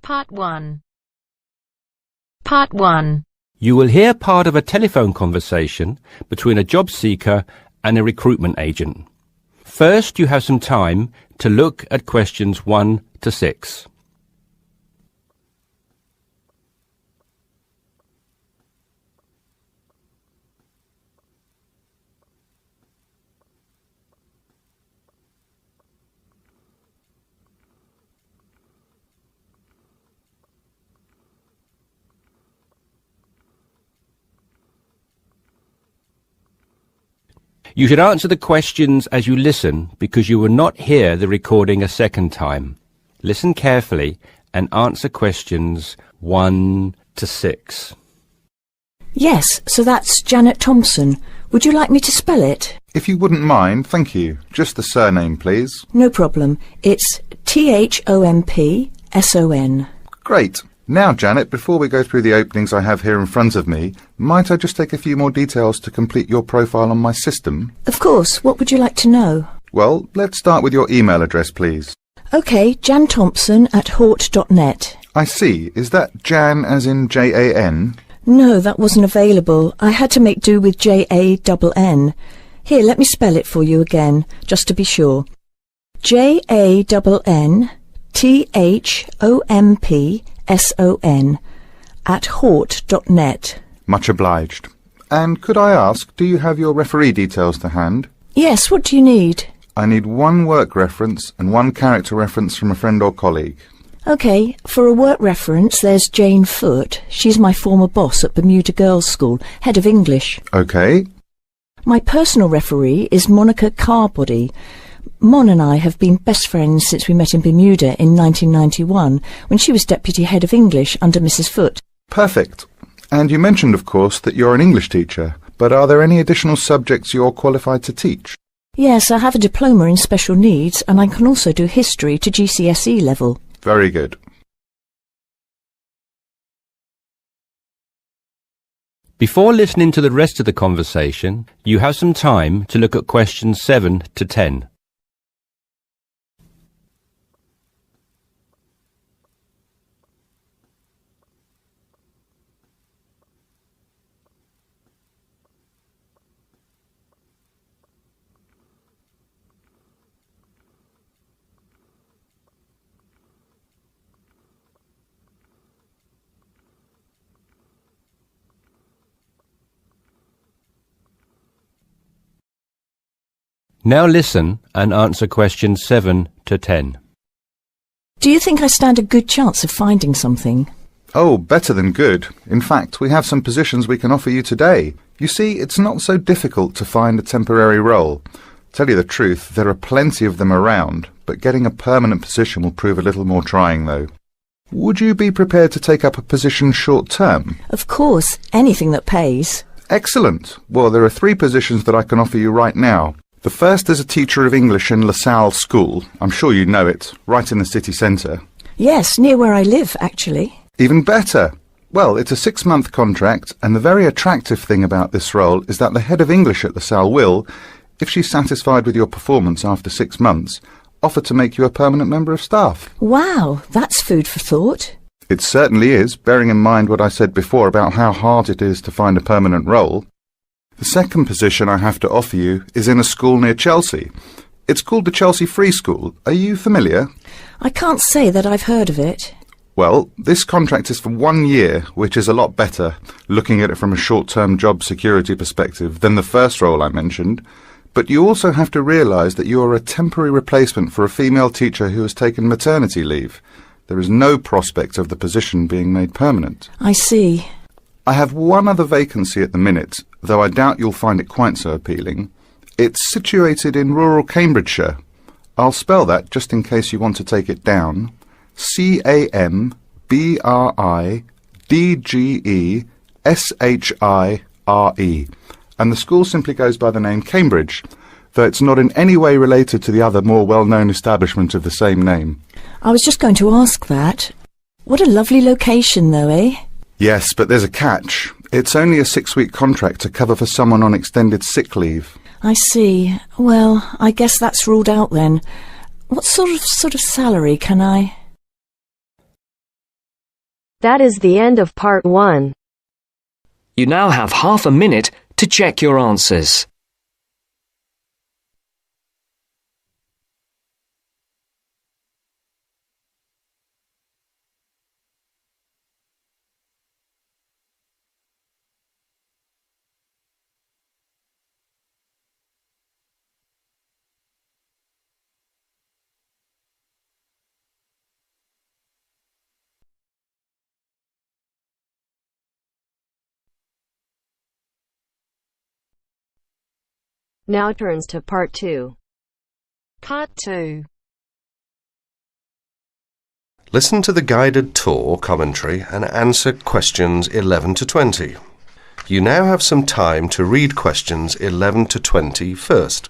Part 1. Part 1. You will hear part of a telephone conversation between a job seeker and a recruitment agent. First, you have some time to look at questions 1 to 6. You should answer the questions as you listen because you will not hear the recording a second time. Listen carefully and answer questions 1 to 6. Yes, so that's Janet Thompson. Would you like me to spell it? If you wouldn't mind, thank you. Just the surname, please. No problem. It's Thompson. Great. Now, Janet, before we go through the openings I have here in front of me, might I just take a few more details to complete your profile on my system? Of course. What would you like to know? Well, let's start with your email address, please. OK, janthompson@hort.net. I see. Is that Jan as in Jan? No, that wasn't available. I had to make do with Jann. Here, let me spell it for you again, just to be sure. JANNTHOMPSON@hort.net. Much obliged. And could I ask, do you have your referee details to hand? Yes, what do you need? I need one work reference and one character reference from a friend or colleague. OK, for a work reference, there's Jane Foote. She's my former boss at Bermuda Girls' School, head of English. OK. My personal referee is Monica Carbody. Mon and I have been best friends since we met in Bermuda in 1991, when she was Deputy Head of English under Mrs. Foote. Perfect. And you mentioned, of course, that you're an English teacher, but are there any additional subjects you're qualified to teach? Yes, I have a diploma in special needs, and I can also do history to GCSE level. Very good. Before listening to the rest of the conversation, you have some time to look at questions 7 to 10. Now listen and answer questions 7 to 10. Do you think I stand a good chance of finding something? Oh, better than good. In fact, we have some positions we can offer you today. You see, it's not so difficult to find a temporary role. Tell you the truth, there are plenty of them around, but getting a permanent position will prove a little more trying, though. Would you be prepared to take up a position short-term? Of course, anything that pays. Excellent. Well, there are 3 positions that I can offer you right now. The first is a teacher of English in LaSalle School. I'm sure you know it, right in the city centre. Yes, near where I live, actually. Even better. Well, it's a 6-month contract, and the very attractive thing about this role is that the head of English at LaSalle will, if she's satisfied with your performance after 6 months, offer to make you a permanent member of staff. Wow, that's food for thought. It certainly is, bearing in mind what I said before about how hard it is to find a permanent role. The second position I have to offer you is in a school near Chelsea. It's called the Chelsea Free School. Are you familiar? I can't say that I've heard of it. Well, this contract is for 1 year, which is a lot better, looking at it from a short-term job security perspective, than the first role I mentioned. But you also have to realise that you are a temporary replacement for a female teacher who has taken maternity leave. There is no prospect of the position being made permanent. I see. I have one other vacancy at the minute, though I doubt you'll find it quite so appealing. It's situated in rural Cambridgeshire. I'll spell that just in case you want to take it down. CAMBRIDGESHIRE. And the school simply goes by the name Cambridge, though it's not in any way related to the other more well-known establishment of the same name. I was just going to ask that. What a lovely location, though, eh? Yes, but there's a catch. It's only a 6-week contract to cover for someone on extended sick leave. I see. Well, I guess that's ruled out then. What sort of salary can I... That is the end of part 1. You now have half a minute to check your answers. Now turns to part 2. Part 2. Listen to the guided tour commentary and answer questions 11 to 20. You now have some time to read questions 11 to 20 first.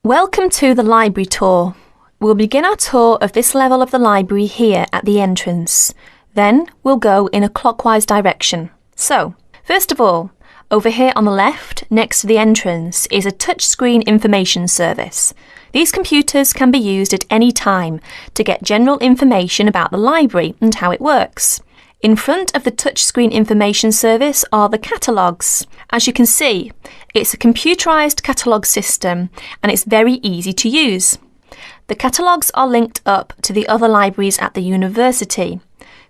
Welcome to the library tour. We'll begin our tour of this level of the library here at the entrance. Then we'll go in a clockwise direction. So, first of all, over here on the left, next to the entrance, is a touchscreen information service. These computers can be used at any time to get general information about the library and how it works. In front of the touchscreen information service are the catalogues. As you can see, it's a computerized catalogue system and it's very easy to use. The catalogues are linked up to the other libraries at the university,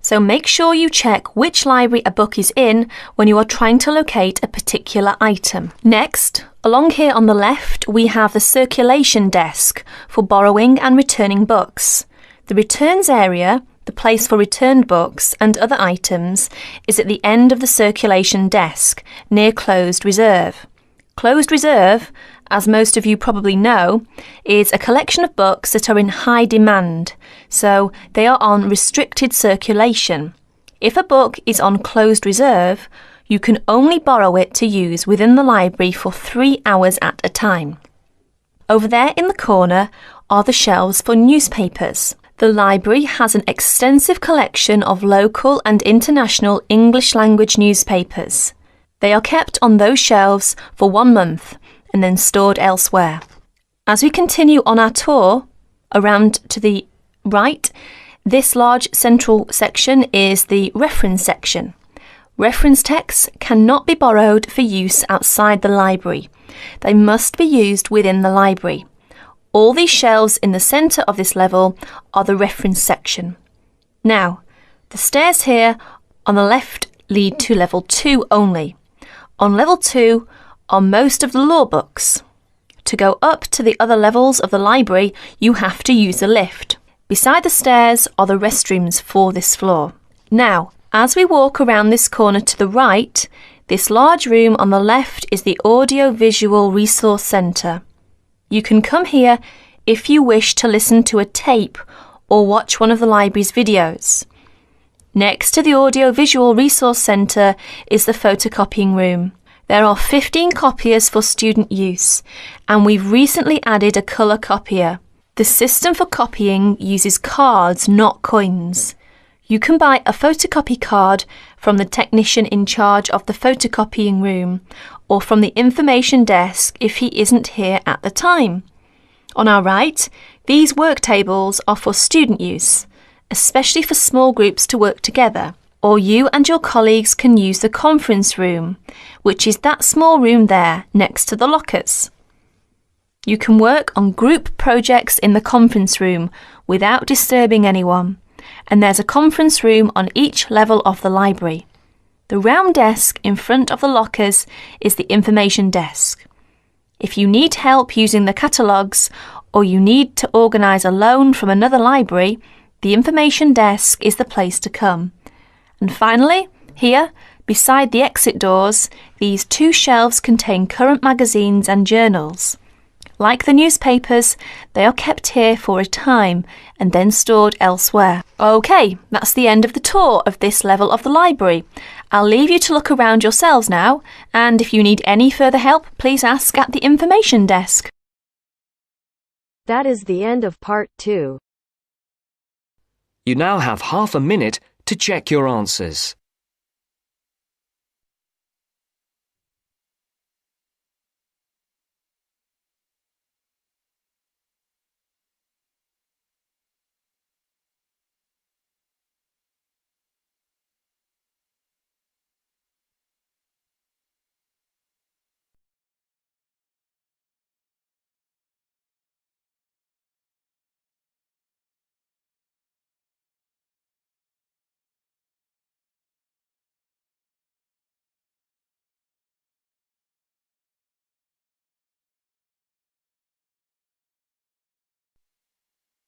so make sure you check which library a book is in when you are trying to locate a particular item. Next, along here on the left, we have the circulation desk for borrowing and returning books. The returns area, the place for returned books and other items, is at the end of the circulation desk, near closed reserve. Closed reserve, as most of you probably know, is a collection of books that are in high demand, so they are on restricted circulation. If a book is on closed reserve, you can only borrow it to use within the library for 3 hours at a time. Over there in the corner are the shelves for newspapers. The library has an extensive collection of local and international English language newspapers. They are kept on those shelves for 1 month and then stored elsewhere. As we continue on our tour, around to the right, this large central section is the reference section. Reference texts cannot be borrowed for use outside the library. They must be used within the library. All these shelves in the centre of this level are the reference section. Now, the stairs here on the left lead to level 2 only. On level 2 are most of the law books. To go up to the other levels of the library, you have to use a lift. Beside the stairs are the restrooms for this floor. Now, as we walk around this corner to the right, this large room on the left is the Audio-Visual Resource Centre. You can come here if you wish to listen to a tape or watch one of the library's videos. Next to the Audio-Visual Resource Centre is the photocopying room. There are 15 copiers for student use, and we've recently added a colour copier. The system for copying uses cards, not coins. You can buy a photocopy card from the technician in charge of the photocopying room or from the information desk if he isn't here at the time. On our right, these work tables are for student use, especially for small groups to work together, or you and your colleagues can use the conference room, which is that small room there next to the lockers. You can work on group projects in the conference room without disturbing anyone, and there's a conference room on each level of the library. The round desk in front of the lockers is the information desk. If you need help using the catalogues or you need to organise a loan from another library, the information desk is the place to come. And finally, here, beside the exit doors, these 2 shelves contain current magazines and journals. Like the newspapers, they are kept here for a time and then stored elsewhere. OK, that's the end of the tour of this level of the library. I'll leave you to look around yourselves now, and if you need any further help, please ask at the information desk. That is the end of part 2. You now have half a minute to check your answers.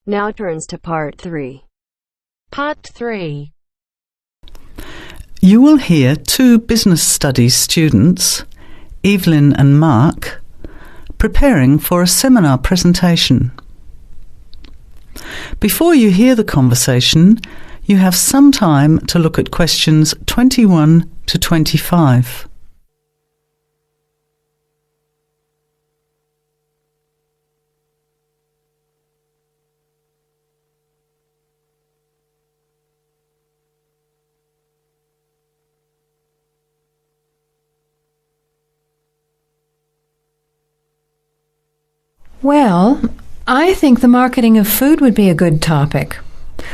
Now turns to part 3. Part 3. You will hear two business studies students, Evelyn and Mark, preparing for a seminar presentation. Before you hear the conversation, you have some time to look at questions 21 to 25. Well, I think the marketing of food would be a good topic.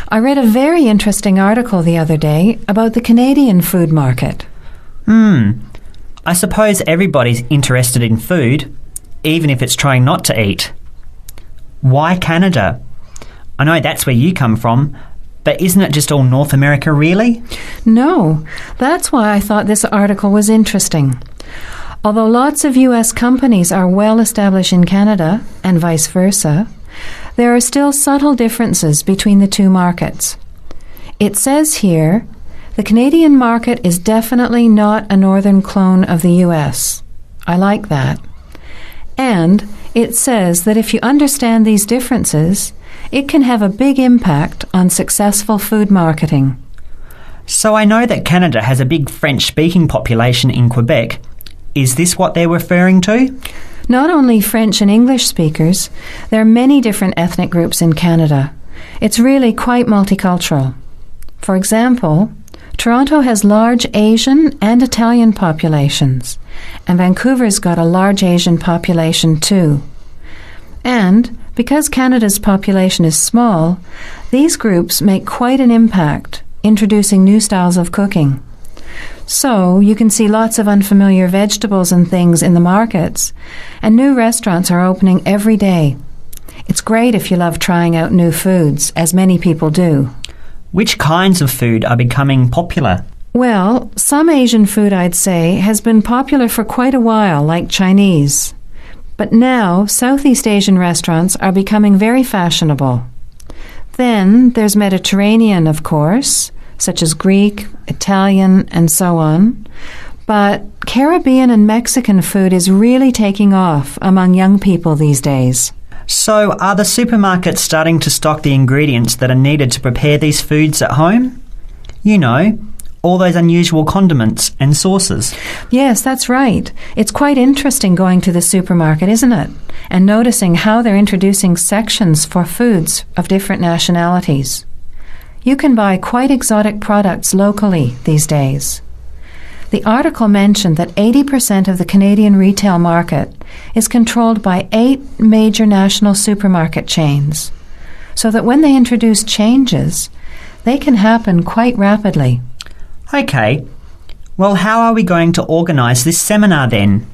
I read a very interesting article the other day about the Canadian food market. I suppose everybody's interested in food, even if it's trying not to eat. Why Canada? I know that's where you come from, but isn't it just all North America, really? No, that's why I thought this article was interesting. Although lots of US companies are well established in Canada, and vice versa, there are still subtle differences between the two markets. It says here, the Canadian market is definitely not a northern clone of the US. I like that. And it says that if you understand these differences, it can have a big impact on successful food marketing. So I know that Canada has a big French-speaking population in Quebec. Is this what they're referring to? Not only French and English speakers, there are many different ethnic groups in Canada. It's really quite multicultural. For example, Toronto has large Asian and Italian populations, and Vancouver's got a large Asian population too. And because Canada's population is small, these groups make quite an impact, introducing new styles of cooking. So you can see lots of unfamiliar vegetables and things in the markets, and new restaurants are opening every day. It's great if you love trying out new foods, as many people do. Which kinds of food are becoming popular? Well, some Asian food, I'd say, has been popular for quite a while, like Chinese. But now, Southeast Asian restaurants are becoming very fashionable. Then there's Mediterranean, of course, such as Greek, Italian, and so on. But Caribbean and Mexican food is really taking off among young people these days. So are the supermarkets starting to stock the ingredients that are needed to prepare these foods at home? You know, all those unusual condiments and sauces. Yes, that's right. It's quite interesting going to the supermarket, isn't it? And noticing how they're introducing sections for foods of different nationalities. You can buy quite exotic products locally these days. The article mentioned that 80% of the Canadian retail market is controlled by 8 major national supermarket chains, so that when they introduce changes, they can happen quite rapidly. OK. Well, how are we going to organise this seminar then?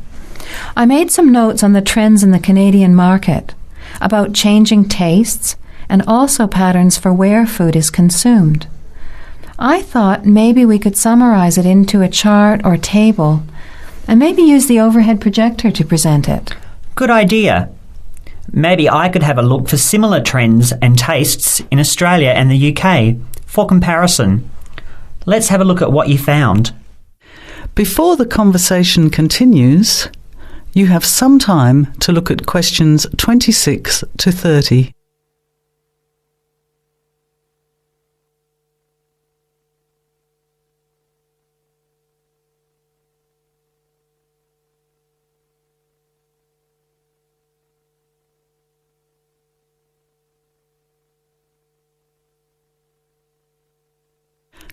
I made some notes on the trends in the Canadian market, about changing tastes, and also patterns for where food is consumed. I thought maybe we could summarize it into a chart or table, and maybe use the overhead projector to present it. Good idea. Maybe I could have a look for similar trends and tastes in Australia and the UK for comparison. Let's have a look at what you found. Before the conversation continues, You have some time to look at questions 26 to 30.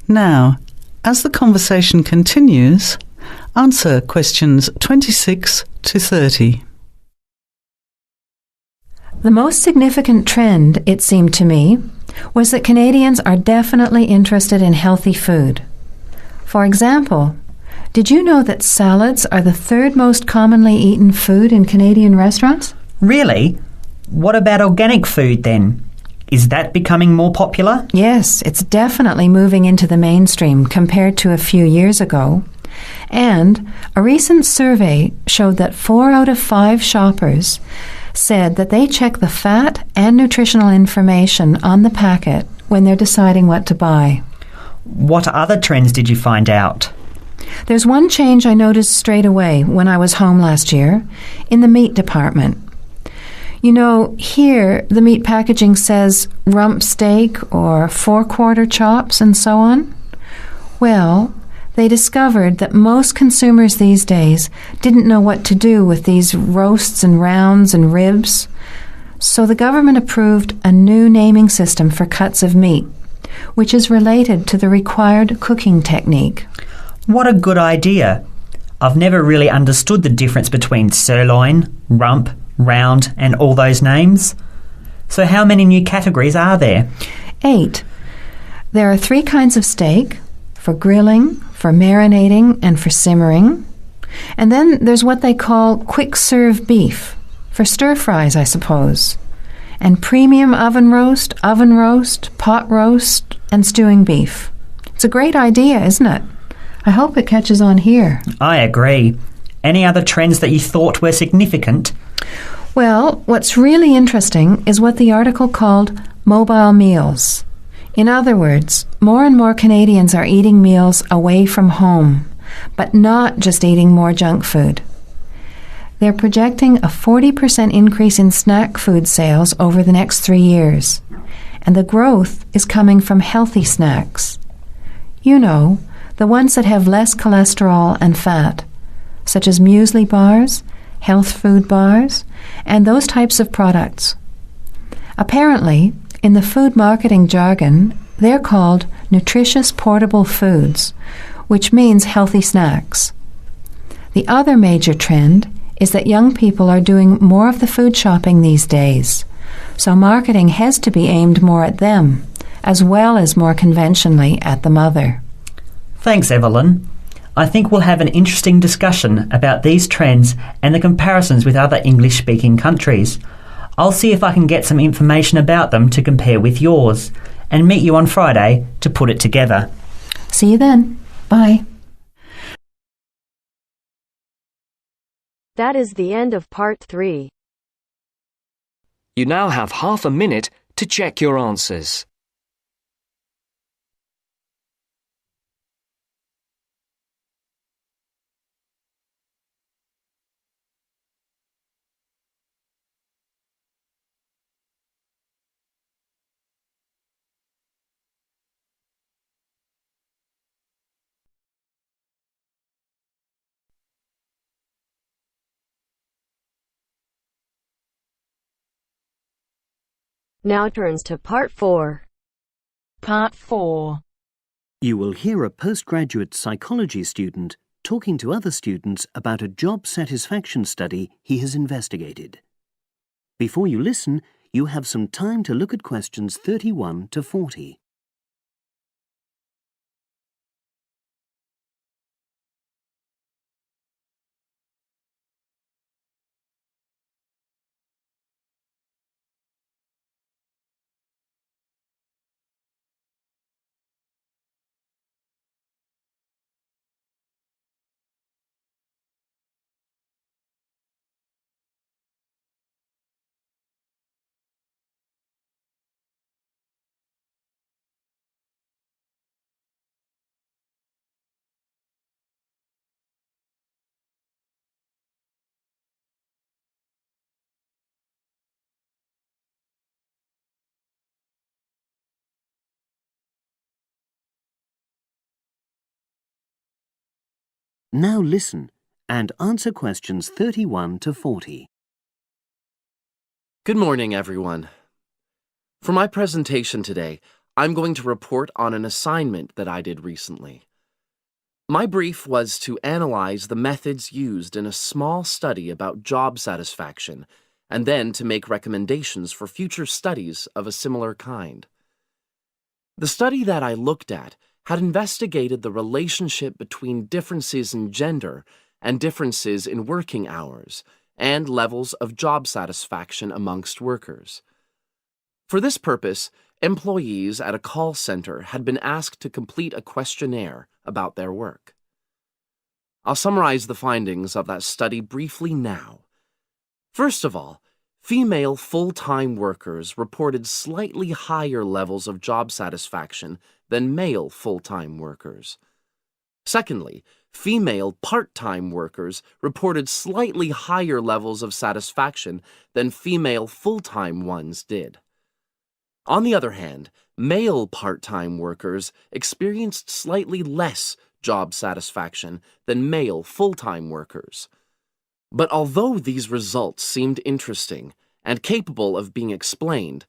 Now, as the conversation continues, answer questions 26 to 30. The most significant trend, it seemed to me, was that Canadians are definitely interested in healthy food. For example, did you know that salads are the third most commonly eaten food in Canadian restaurants? Really? What about organic food then? Is that becoming more popular? Yes, it's definitely moving into the mainstream compared to a few years ago. And a recent survey showed that 4 out of 5 shoppers said that they check the fat and nutritional information on the packet when they're deciding what to buy. What other trends did you find out? There's one change I noticed straight away when I was home last year in the meat department. You know, here the meat packaging says rump steak or 4-quarter chops and so on. Well, they discovered that most consumers these days didn't know what to do with these roasts and rounds and ribs. So the government approved a new naming system for cuts of meat, which is related to the required cooking technique. What a good idea. I've never really understood the difference between sirloin, rump, round and all those names. So how many new categories are there? 8. There are 3 kinds of steak, for grilling, for marinating and for simmering. And then there's what they call quick-serve beef, for stir-fries, I suppose. And premium oven roast, pot roast and stewing beef. It's a great idea, isn't it? I hope it catches on here. I agree. Any other trends that you thought were significant? Well, what's really interesting is what the article called mobile meals. In other words, more and more Canadians are eating meals away from home, but not just eating more junk food. They're projecting a 40% increase in snack food sales over the next 3 years, and the growth is coming from healthy snacks. You know, the ones that have less cholesterol and fat, such as muesli bars, health food bars, and those types of products. Apparently, in the food marketing jargon, they're called nutritious portable foods, which means healthy snacks. The other major trend is that young people are doing more of the food shopping these days, so marketing has to be aimed more at them, as well as more conventionally at the mother. Thanks, Evelyn. I think we'll have an interesting discussion about these trends and the comparisons with other English-speaking countries. I'll see if I can get some information about them to compare with yours, and meet you on Friday to put it together. See you then. Bye. That is the end of part 3. You now have half a minute to check your answers. Now turns to part 4. Part 4. You will hear a postgraduate psychology student talking to other students about a job satisfaction study he has investigated. Before you listen, you have some time to look at questions 31 to 40. Now listen and answer questions 31 to 40. Good morning, everyone. For my presentation today, I'm going to report on an assignment that I did recently. My brief was to analyze the methods used in a small study about job satisfaction, and then to make recommendations for future studies of a similar kind. The study that I looked at had investigated the relationship between differences in gender and differences in working hours and levels of job satisfaction amongst workers. For this purpose, employees at a call center had been asked to complete a questionnaire about their work. I'll summarize the findings of that study briefly now. First of all, female full-time workers reported slightly higher levels of job satisfaction than male full-time workers. Secondly, female part-time workers reported slightly higher levels of satisfaction than female full-time ones did. On the other hand, male part-time workers experienced slightly less job satisfaction than male full-time workers. But although these results seemed interesting and capable of being explained,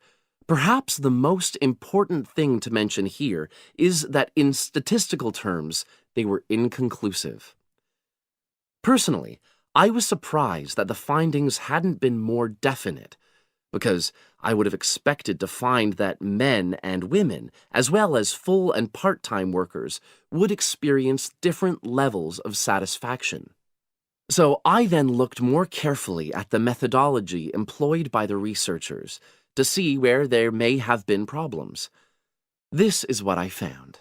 perhaps the most important thing to mention here is that in statistical terms, they were inconclusive. Personally, I was surprised that the findings hadn't been more definite, because I would have expected to find that men and women, as well as full and part-time workers, would experience different levels of satisfaction. So I then looked more carefully at the methodology employed by the researchers to see where there may have been problems. This is what I found.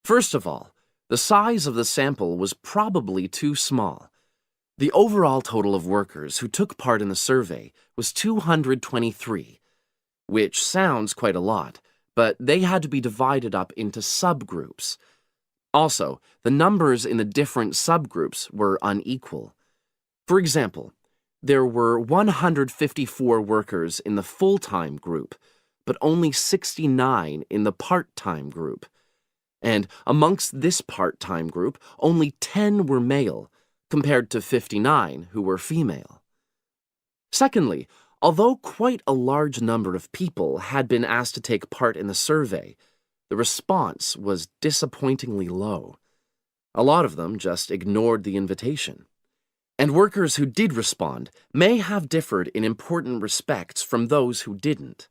First of all, the size of the sample was probably too small. The overall total of workers who took part in the survey was 223, which sounds quite a lot, but they had to be divided up into subgroups. Also, the numbers in the different subgroups were unequal. For example, there were 154 workers in the full-time group, but only 69 in the part-time group. And amongst this part-time group, only 10 were male, compared to 59 who were female. Secondly, although quite a large number of people had been asked to take part in the survey, the response was disappointingly low. A lot of them just ignored the invitation. And workers who did respond may have differed in important respects from those who didn't.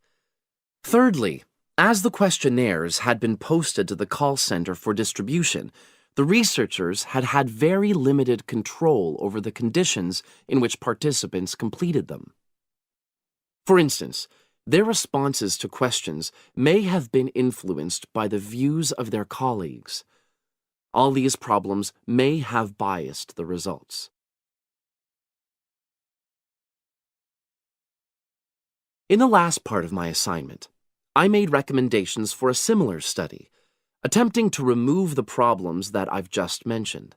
Thirdly, as the questionnaires had been posted to the call center for distribution, the researchers had had very limited control over the conditions in which participants completed them. For instance, their responses to questions may have been influenced by the views of their colleagues. All these problems may have biased the results. In the last part of my assignment, I made recommendations for a similar study, attempting to remove the problems that I've just mentioned.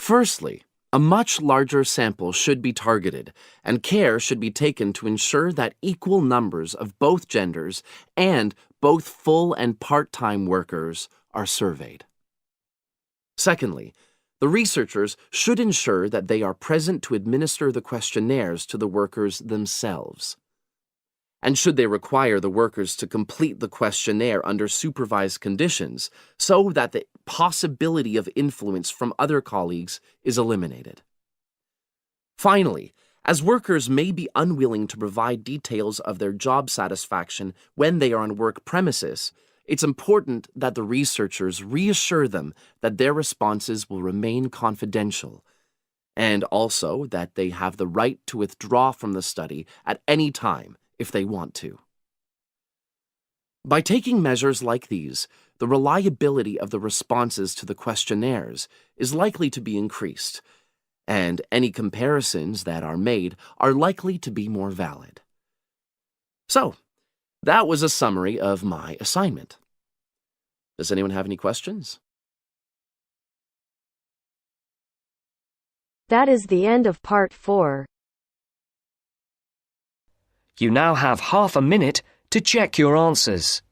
Firstly, a much larger sample should be targeted, and care should be taken to ensure that equal numbers of both genders and both full and part-time workers are surveyed. Secondly, the researchers should ensure that they are present to administer the questionnaires to the workers themselves. And should they require the workers to complete the questionnaire under supervised conditions so that the possibility of influence from other colleagues is eliminated. Finally, as workers may be unwilling to provide details of their job satisfaction when they are on work premises, it's important that the researchers reassure them that their responses will remain confidential, and also that they have the right to withdraw from the study at any time if they want to. By taking measures like these, the reliability of the responses to the questionnaires is likely to be increased, and any comparisons that are made are likely to be more valid. So, that was a summary of my assignment. Does anyone have any questions? That is the end of part 4. You now have half a minute to check your answers.